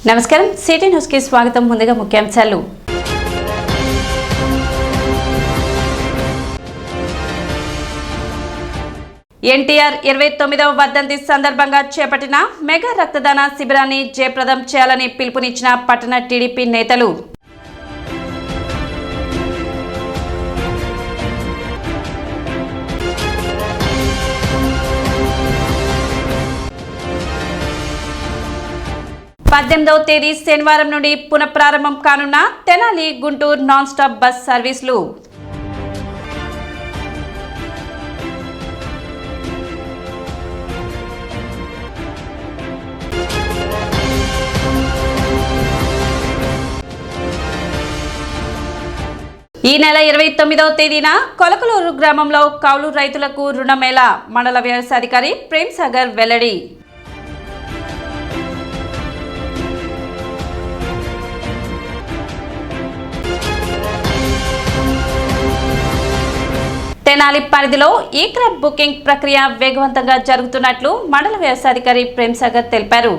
నమస్కారం city news కి స్వాగతం. ముందుగా ముఖ్యాంశాలు. ఎన్టీఆర్ 29వ వర్ధంతి సందర్భంగా చేపట్టిన మెగా రక్తదాన శిబిరాన్ని జయప్రదం చేయాలని పిలుపునిచ్చిన పట్టణ టీడీపీ నేతలు. పద్దెనిమిదవ తేదీ శనివారం నుండి పునఃప్రారంభం కానున్న Tenali Guntur non stop bus సర్వీసులు. ఈ నెల 29వ తేదీన కొలకలూరు గ్రామంలో కౌలు రైతులకు రుణమేళా. మండల వ్యవసాయాధికారి ప్రేమ్ సాగర్ వెల్లడి. తెనాలి పరిధిలో ఈ క్రాప్ బుకింగ్ ప్రక్రియ వేగవంతంగా జరుగుతున్నట్లు మండల వ్యవసాయాధికారి ప్రేమ్ సాగర్ తెలిపారు.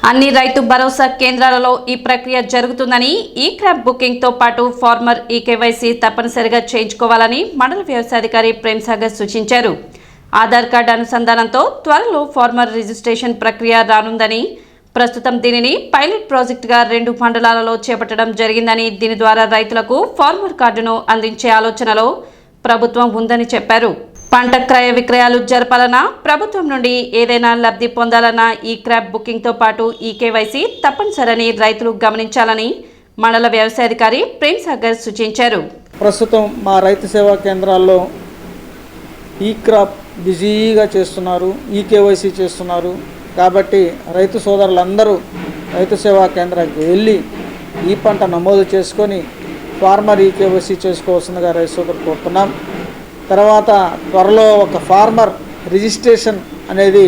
అన్ని రైతు భరోసా కేంద్రాలలో ఈ ప్రక్రియ జరుగుతుందని, ఈ క్రాప్ బుకింగ్ తో పాటు ఫార్మర్ ఈకేవైసీ తప్పనిసరిగా చేయించుకోవాలని మండల వ్యవసాయాధికారి ప్రేమ్ సాగర్ సూచించారు. ఆధార్ కార్డు అనుసంధానంతో త్వరలో ఫార్మర్ రిజిస్ట్రేషన్ ప్రక్రియ రానుందని, ప్రస్తుతం దీనిని పైలట్ ప్రాజెక్టుగా 2 మండలాలలో చేపట్టడం జరిగిందని, దీని ద్వారా రైతులకు ఫార్మర్ కార్డును అందించే ఆలోచనలో ప్రభుత్వం ఉందని చెప్పారు. పంట క్రయ విక్రయాలు జరపాలన్నా, ప్రభుత్వం నుండి ఏదైనా లబ్ధి పొందాలన్నా ఈ క్రాప్ బుకింగ్ తో పాటు ఈ కేవైసీ తప్పనిసరని రైతులు గమనించాలని మండల వ్యవసాయాధికారి ప్రేమ్ సాగర్ సూచించారు. ప్రస్తుతం మా రైతు సేవా కేంద్రాల్లో ఈ క్రాప్ బిజీగా చేస్తున్నారు, ఈ కేవైసీ చేస్తున్నారు. కాబట్టి రైతు సోదరులందరూ రైతు సేవా కేంద్రానికి వెళ్ళి ఈ పంట నమోదు చేసుకొని ఫార్మర్ ఈకేవైసీ చేసుకోవాల్సిందిగా రైతు సోదరులు కోరుతున్నాం. తర్వాత త్వరలో ఒక ఫార్మర్ రిజిస్ట్రేషన్ అనేది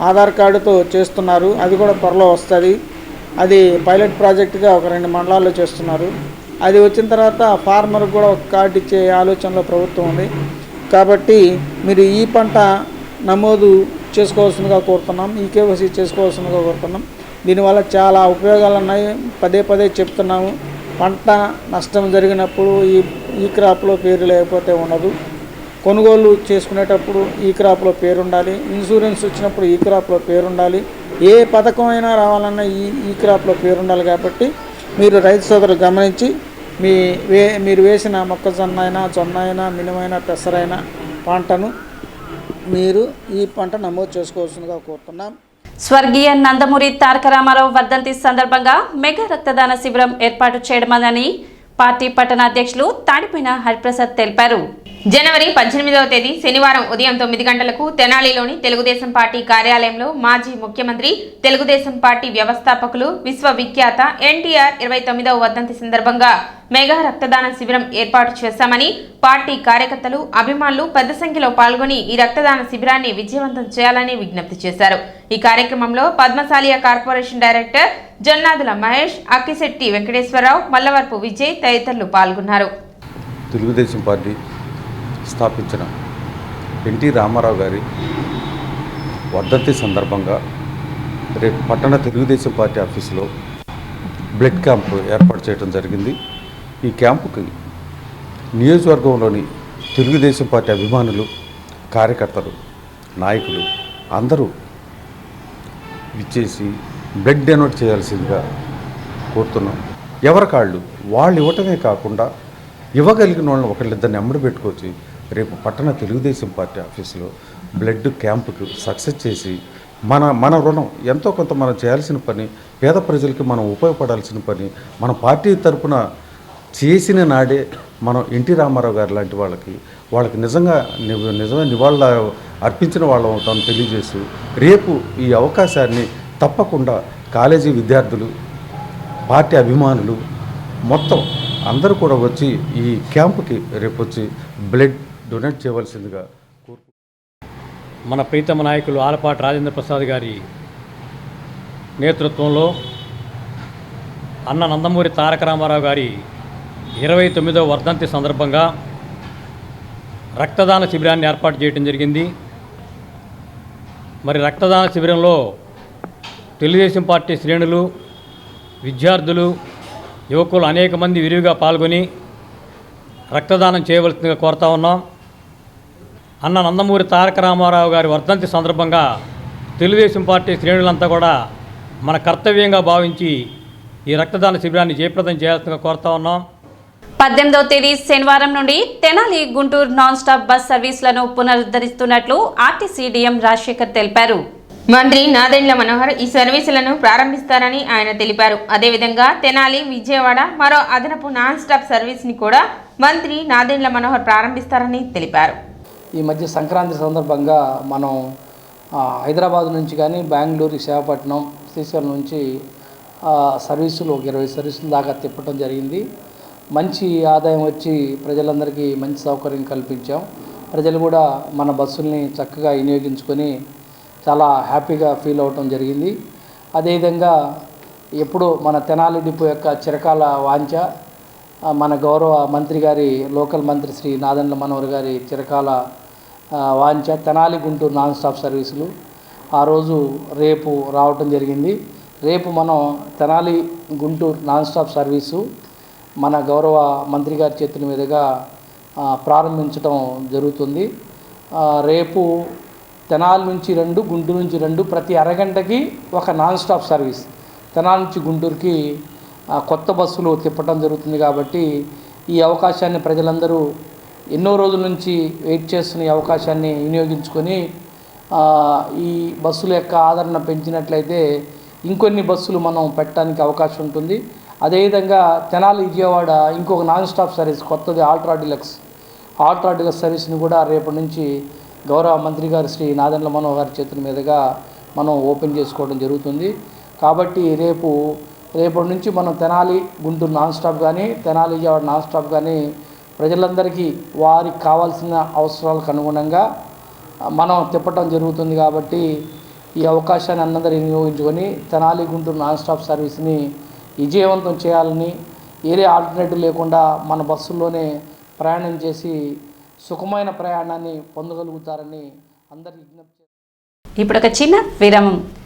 ఆధార్ కార్డుతో చేస్తున్నారు, అది కూడా త్వరలో వస్తుంది. అది పైలట్ ప్రాజెక్టుగా ఒక 2 మండలాల్లో చేస్తున్నారు. అది వచ్చిన తర్వాత ఫార్మర్కి కూడా ఒక కార్డు ఇచ్చే ఆలోచనలో ప్రభుత్వం ఉంది. కాబట్టి మీరు ఈ పంట నమోదు చేసుకోవాల్సిందిగా కోరుతున్నాం, ఈకేవైసీ చేసుకోవాల్సిందిగా కోరుతున్నాం. దీనివల్ల చాలా ఉపయోగాలు ఉన్నాయి, పదే పదే చెప్తున్నాము. పంట నష్టం జరిగినప్పుడు ఈ క్రాప్లో పేరు లేకపోతే ఉండదు. కొనుగోలు చేసుకునేటప్పుడు ఈ క్రాప్లో పేరు ఉండాలి. ఇన్సూరెన్స్ వచ్చినప్పుడు ఈ క్రాప్లో పేరు ఉండాలి. ఏ పథకం అయినా రావాలన్నా ఈ క్రాప్లో పేరు ఉండాలి. కాబట్టి మీరు రైతు సోదరులు గమనించి మీరు వేసిన మొక్కజొన్న అయినా, జొన్న అయినా, మినుమైనా, పెసరైనా పంటను మీరు ఈ పంట నమోదు చేసుకోవాల్సిందిగా కోరుతున్నాం. స్వర్గీయ నందమూరి తారక రామారావు వర్ధంతి సందర్భంగా మెగా రక్తదాన శిబిరం ఏర్పాటు చేయడమని పార్టీ పట్టణ అధ్యక్షులు తాడిపోయిన హరిప్రసాద్ తెలిపారు. జనవరి 18వ తేదీ శనివారం ఉదయం 9 గంటలకు తెనాలిలోని తెలుగుదేశం పార్టీ కార్యాలయంలో మాజీ ముఖ్యమంత్రి, తెలుగుదేశం పార్టీ వ్యవస్థాపకులు, విశ్వవిఖ్యాత ఎన్టీఆర్ 29వ వర్ధంతి సందర్భంగా మెగా రక్తదాన శిబిరం ఏర్పాటు చేశామని, పార్టీ కార్యకర్తలు, అభిమానులు పెద్ద సంఖ్యలో పాల్గొని ఈ రక్తదాన శిబిరాన్ని విజయవంతం చేయాలని విజ్ఞప్తి చేశారు. ఈ కార్యక్రమంలో పద్మశాలియా కార్పొరేషన్ డైరెక్టర్ జొన్నాదుల మహేష్, అక్కిశెట్టి వెంకటేశ్వరరావు, మల్లవరపు విజయ్ తదితరులు పాల్గొన్నారు. తెలుగుదేశం పార్టీ స్థాపించిన ఎన్టీ రామారావు గారి వర్ధంతి సందర్భంగా రేపు పట్టణ తెలుగుదేశం పార్టీ ఆఫీసులో బ్లడ్ క్యాంపు ఏర్పాటు చేయడం జరిగింది. ఈ క్యాంపుకి నియోజకవర్గంలోని తెలుగుదేశం పార్టీ అభిమానులు, కార్యకర్తలు, నాయకులు అందరూ ఇచ్చేసి బ్లడ్ డొనేట్ చేయాల్సిందిగా కోరుతున్నాం. ఎవరికాళ్ళు వాళ్ళు ఇవ్వటమే కాకుండా ఇవ్వగలిగిన వాళ్ళని ఒకళ్ళిద్దరిని ఎమ్మడి పెట్టుకొచ్చి రేపు పట్టణ తెలుగుదేశం పార్టీ ఆఫీసులో బ్లడ్ క్యాంపుకు సక్సెస్ చేసి మన రుణం ఎంతో కొంత మనం చేయాల్సిన పని, పేద ప్రజలకి మనం ఉపయోగపడాల్సిన పని మన పార్టీ తరఫున చేసిన నాడే మనం ఎన్టీ రామారావు గారు లాంటి వాళ్ళకి నిజమే నివాళులు అర్పించిన వాళ్ళం అవుతామని తెలియజేస్తూ రేపు ఈ అవకాశాన్ని తప్పకుండా కాలేజీ విద్యార్థులు, పార్టీ అభిమానులు మొత్తం అందరూ కూడా వచ్చి ఈ క్యాంపుకి రేపు వచ్చి బ్లడ్ డొనేట్ చేయవలసిందిగా కోరుకుంటున్నాను. మన ప్రీతమ నాయకులు ఆలపాటి రాజేంద్ర ప్రసాద్ గారి నేతృత్వంలో అన్న నందమూరి తారక రామారావు గారి 29వ వర్ధంతి సందర్భంగా రక్తదాన శిబిరాన్ని ఏర్పాటు చేయడం జరిగింది. మరి రక్తదాన శిబిరంలో తెలుగుదేశం పార్టీ శ్రేణులు, విద్యార్థులు యువకులు అనేక మంది విరివిగా పాల్గొని రక్తదానం చేయవలసిందిగా కోరుతా ఉన్నాం. అన్న నందమూరి తారక రామారావు గారి వర్ధంతి సందర్భంగా తెలుగుదేశం పార్టీ శ్రేణులంతా కూడా మన కర్తవ్యంగా భావించి ఈ రక్తదాన శిబిరాన్ని జయప్రదం చేయాల్సిందిగా కోరుతా ఉన్నాం. 18వ తేదీ శనివారం నుండి Tenali Guntur non stop bus సర్వీసులను పునరుద్ధరిస్తున్నట్లు ఆర్టీసీ డీఎం రాజశేఖర్ తెలిపారు. మంత్రి నాదెండ్ల మనోహర్ ఈ సర్వీసులను ప్రారంభిస్తారని ఆయన తెలిపారు. అదేవిధంగా తెనాలి విజయవాడ మరో అదనపు నాన్ స్టాప్ సర్వీస్ని కూడా మంత్రి నాదెండ్ల మనోహర్ ప్రారంభిస్తారని తెలిపారు. ఈ మధ్య సంక్రాంతి సందర్భంగా మనం హైదరాబాద్ నుంచి కానీ బెంగళూరు, విశాఖపట్నం, శ్రీశైలం నుంచి సర్వీసులు ఒక 20 సర్వీసుల దాకా తిప్పడం జరిగింది. మంచి ఆదాయం వచ్చి ప్రజలందరికీ మంచి సౌకర్యం కల్పించాం. ప్రజలు కూడా మన బస్సుల్ని చక్కగా వినియోగించుకొని చాలా హ్యాపీగా ఫీల్ అవటం జరిగింది. అదేవిధంగా ఎప్పుడు మన తెనాలి డిపో యొక్క చిరకాల వాంఛ, మన గౌరవ మంత్రి గారి లోకల్ మంత్రి శ్రీ నాదెండ్ల మనోహర్ గారి చిరకాల వాంఛ తెనాలి గుంటూరు నాన్ స్టాప్ సర్వీసులు ఆ రోజు రేపు రావటం జరిగింది. రేపు మనం Tenali Guntur non stop service మన గౌరవ మంత్రి గారి చేతుల మీదుగా ప్రారంభించడం జరుగుతుంది. రేపు తెనాలి నుంచి 2, గుంటూరు నుంచి 2 ప్రతి అరగంటకి ఒక నాన్ స్టాప్ సర్వీస్ తెనాలి నుంచి గుంటూరుకి కొత్త బస్సులు తిప్పడం జరుగుతుంది. కాబట్టి ఈ అవకాశాన్ని ప్రజలందరూ ఎన్నో రోజుల నుంచి వెయిట్ చేస్తున్న ఈ అవకాశాన్ని వినియోగించుకొని ఈ బస్సుల యొక్క ఆదరణ పెంచినట్లయితే ఇంకొన్ని బస్సులు మనం పెట్టడానికి అవకాశం ఉంటుంది. అదేవిధంగా తెనాలి విజయవాడ ఇంకొక నాన్ స్టాప్ సర్వీస్ కొత్తది అల్ట్రా డిలక్స్ సర్వీస్ని కూడా రేపటి నుంచి గౌరవ మంత్రి గారు శ్రీ నాదెండ్ల మనోహర్ గారి చేతుల మీదుగా మనం ఓపెన్ చేసుకోవడం జరుగుతుంది. కాబట్టి రేపటి నుంచి మనం తెనాలి గుంటూరు నాన్ స్టాప్ కానీ తెనాలి విజయవాడ నాన్ స్టాప్ కానీ ప్రజలందరికీ వారికి కావాల్సిన అవసరాలకు అనుగుణంగా మనం తిప్పటం జరుగుతుంది. కాబట్టి ఈ అవకాశాన్ని అందరూ వినియోగించుకొని తెనాలి గుంటూరు నాన్ స్టాప్ సర్వీస్ని విజయవంతం చేయాలని, వేరే ఆల్టర్నేటివ్ లేకుండా మన బస్సుల్లోనే ప్రయాణం చేసి సుఖమైన ప్రయాణాన్ని పొందగలుగుతారని అందరికీ విజ్ఞప్తి. ఇప్పుడు ఒక చిన్న విరామం.